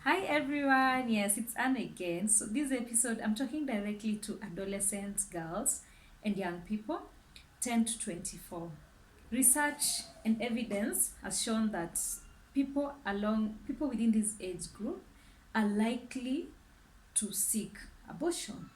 Hi everyone, yes, it's Anne again. So, this episode I'm talking directly to adolescents, girls, and young people 10 to 24. Research and evidence has shown that people within this age group are likely to seek abortion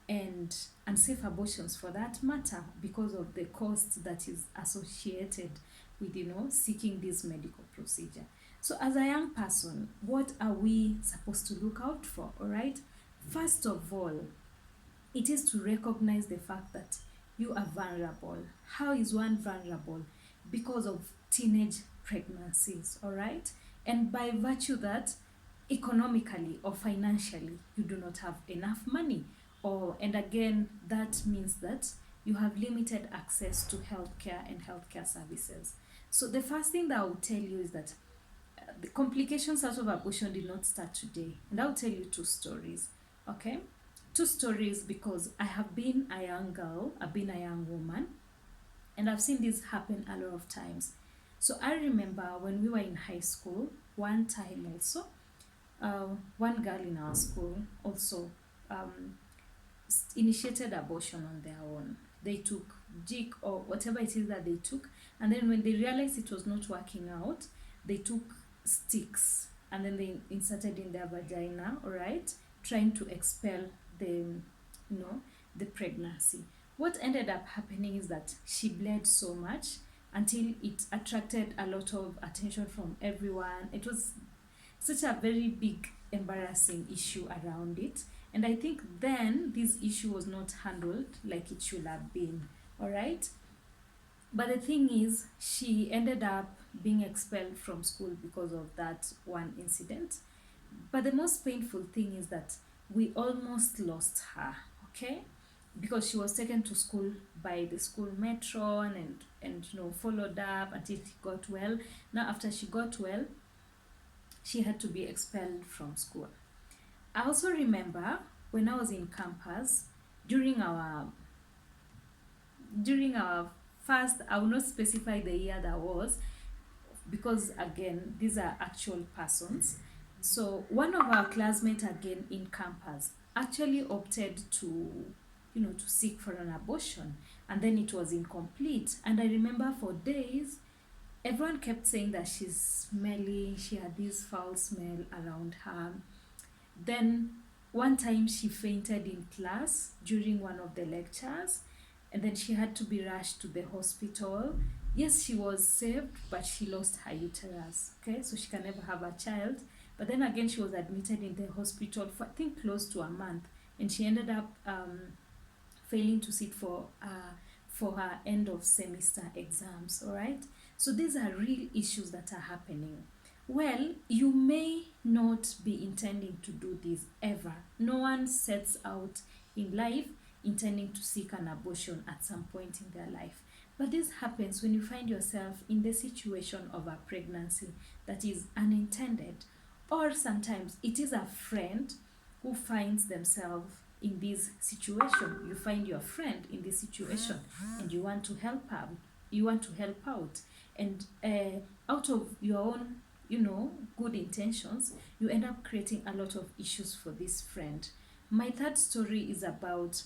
and unsafe abortions for that matter because of the cost that is associated with seeking this medical procedure. So as a young person, what are we supposed to look out for? All right, first of all, it is to recognize the fact that you are vulnerable. How is one vulnerable? Because of teenage pregnancies, all right? And by virtue that economically or financially you do not have enough money, or and again that means that you have limited access to healthcare and healthcare services. So the first thing that I will tell you is that the complications out of abortion did not start today. And I'll tell you two stories. Okay? Two stories because I have been a young girl, I've been a young woman, and I've seen this happen a lot of times. So I remember when we were in high school, one time also, one girl in our school also um, initiated abortion on their own. They took jig or whatever it is that they took, and then when they realized it was not working out, they took sticks and then they inserted in their vagina, all right, trying to expel the the pregnancy. What ended up happening is that she bled so much until it attracted a lot of attention from everyone. It was such a very big embarrassing issue around it, and I think then this issue was not handled like it should have been. All right, but the thing is she ended up being expelled from school because of that one incident. But the most painful thing is that we almost lost her. Okay, because she was taken to school by the school matron and followed up until she got well. Now after she got well, she had to be expelled from school. I also remember when I was in campus during our during our first, I will not specify the year that was because again these are actual persons. So one of our classmates again in campus actually opted to seek for an abortion, and then it was incomplete. And I remember for days everyone kept saying that she's smelly, she had this foul smell around her. Then one time she fainted in class during one of the lectures, and then she had to be rushed to the hospital. Yes, she was saved, but she lost her uterus. Okay, so she can never have a child. But then again, she was admitted in the hospital for I think close to a month, and she ended up failing to sit for her end of semester exams. All right, so these are real issues that are happening. Well, you may not be intending to do this ever. No one sets out in life intending to seek an abortion at some point in their life. But this happens when you find yourself in the situation of a pregnancy that is unintended, or sometimes it is a friend who finds themselves in this situation. You find your friend in this situation and you want to help out. You want to help out, and out of your own good intentions, you end up creating a lot of issues for this friend. My third story is about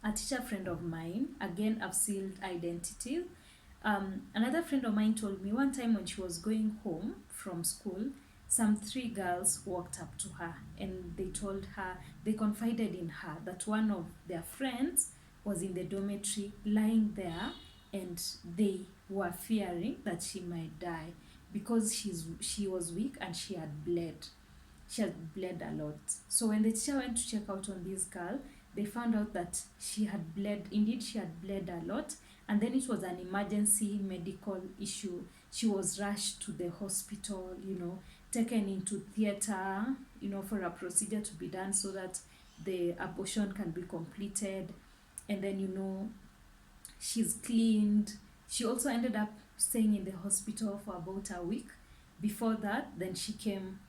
a teacher friend of mine. Again, I've sealed identity. Another friend of mine told me one time when she was going home from school, some three girls walked up to her and they told her, they confided in her that one of their friends was in the dormitory lying there, and they were fearing that she might die because she was weak and she had bled. She had bled a lot. So when the teacher went to check out on this girl, they found out that she had bled. Indeed, she had bled a lot, and then it was an emergency medical issue. She was rushed to the hospital, taken into theater, for a procedure to be done so that the abortion can be completed. And then she's cleaned. She also ended up staying in the hospital for about a week. Before that, then she came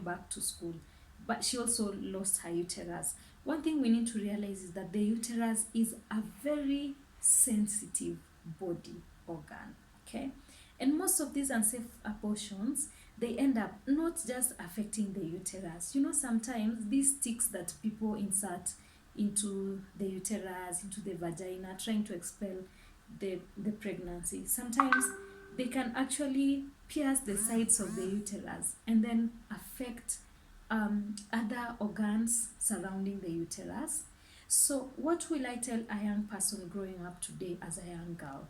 back to school, but she also lost her uterus. One thing we need to realize is that the uterus is a very sensitive body organ. Okay, and most of these unsafe abortions, they end up not just affecting the uterus. Sometimes these sticks that people insert into the uterus, into the vagina, trying to expel the pregnancy, sometimes they can actually pierce the sides of the uterus and then affect other organs surrounding the uterus. So, what will I tell a young person growing up today as a young girl?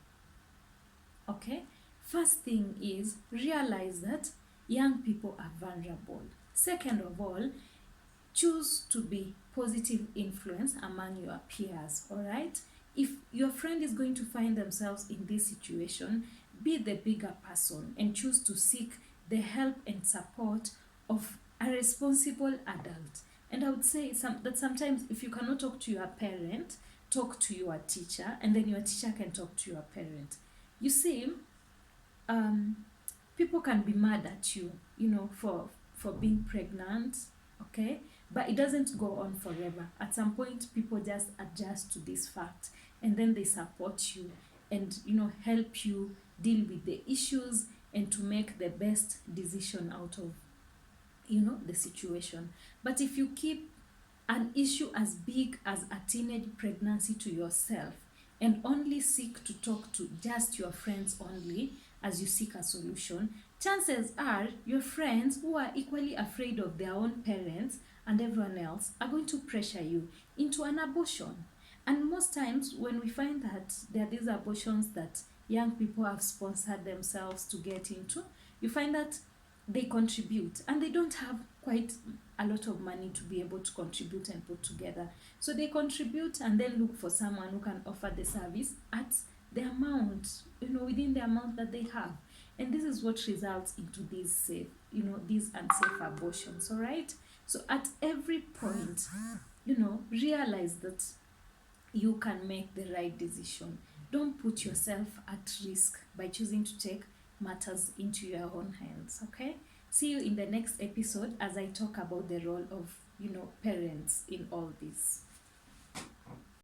Okay, first thing is realize that young people are vulnerable. Second of all, choose to be positive influence among your peers. All right, if your friend is going to find themselves in this situation, be the bigger person and choose to seek the help and support of a responsible adult. And I would say that sometimes if you cannot talk to your parent, talk to your teacher, and then your teacher can talk to your parent. You see, um, people can be mad at you, for being pregnant, okay? But it doesn't go on forever. At some point, people just adjust to this fact, and then they support you and, help you deal with the issues and to make the best decision out of, the situation. But if you keep an issue as big as a teenage pregnancy to yourself and only seek to talk to just your friends only as you seek a solution, chances are your friends who are equally afraid of their own parents and everyone else are going to pressure you into an abortion. And most times, when we find that there are these abortions that young people have sponsored themselves to get into, you find that they contribute and they don't have quite a lot of money to be able to contribute and put together. So they contribute and then look for someone who can offer the service at the amount, within the amount that they have. And this is what results into these safe, these unsafe abortions, all right? So at every point, realize that you can make the right decision. Don't put yourself at risk by choosing to take matters into your own hands, okay? See you in the next episode as I talk about the role of, parents in all this.